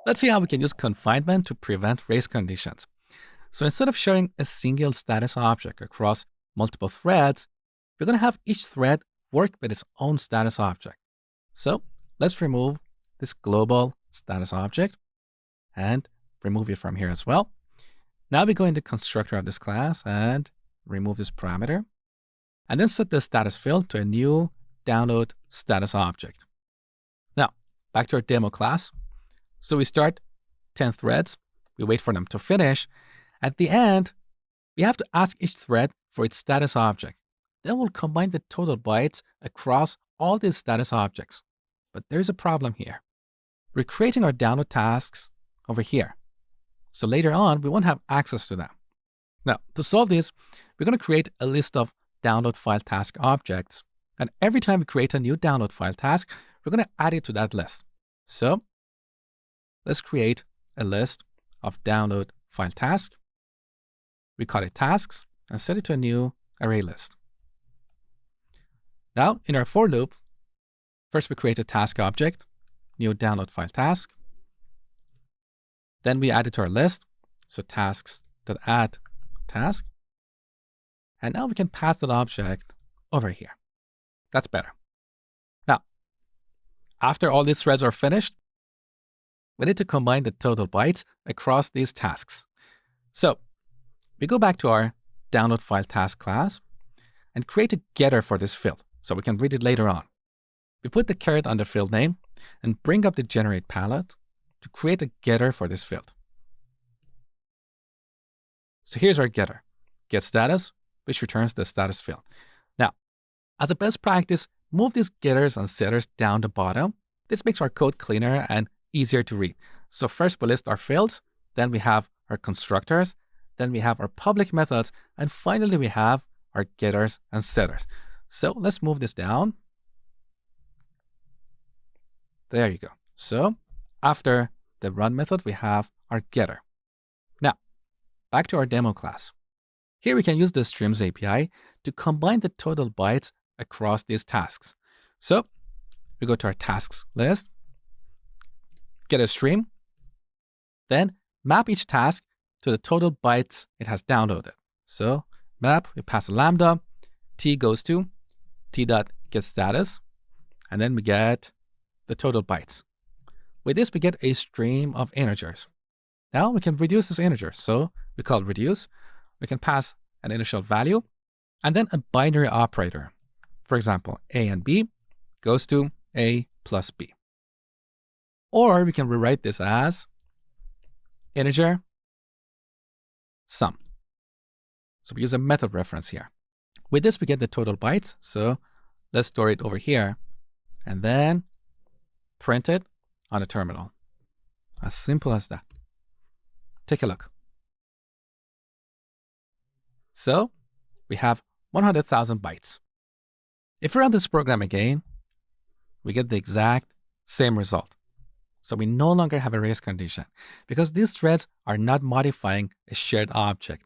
Let's see how we can use confinement to prevent race conditions. So instead of sharing a single status object across multiple threads, we're going to have each thread work with its own status object. So let's remove this global status object and remove it from here as well. Now we go into constructor of this class and remove this parameter, and then set the status field to a new download status object. Now, back to our demo class. So we start 10 threads, we wait for them to finish. At the end, we have to ask each thread for its status object. Then we'll combine the total bytes across all these status objects. But there's a problem here. We're creating our download tasks over here. So later on, we won't have access to them. Now, to solve this, we're going to create a list of download file task objects. And every time we create a new download file task, we're going to add it to that list. So let's create a list of download file task. We call it tasks and set it to a new array list. Now, in our for loop, first we create a task object, new download file task. Then we add it to our list. So tasks.add task. And now we can pass that object over here. That's better. Now, after all these threads are finished, we need to combine the total bytes across these tasks. So we go back to our download file task class and create a getter for this field so we can read it later on. We put the caret on the field name and bring up the generate palette to create a getter for this field. So here's our getter, getStatus, which returns the status field. Now, as a best practice, move these getters and setters down the bottom. This makes our code cleaner and easier to read. So first we list our fields, then we have our constructors, then we have our public methods, and finally we have our getters and setters. So let's move this down. There you go. So after the run method, we have our getter. Now, back to our demo class. Here we can use the streams API to combine the total bytes across these tasks. So we go to our tasks list, get a stream, then map each task to the total bytes it has downloaded. So map, we pass a lambda, t goes to t.getStatus, and then we get the total bytes. With this, we get a stream of integers. Now we can reduce this integer. So we call reduce. We can pass an initial value and then a binary operator. For example, a and b goes to a plus b. Or we can rewrite this as integer sum. So we use a method reference here. With this, we get the total bytes. So let's store it over here and then print it on a terminal. As simple as that. Take a look. So we have 100,000 bytes. If we run this program again, we get the exact same result. So we no longer have a race condition because these threads are not modifying a shared object.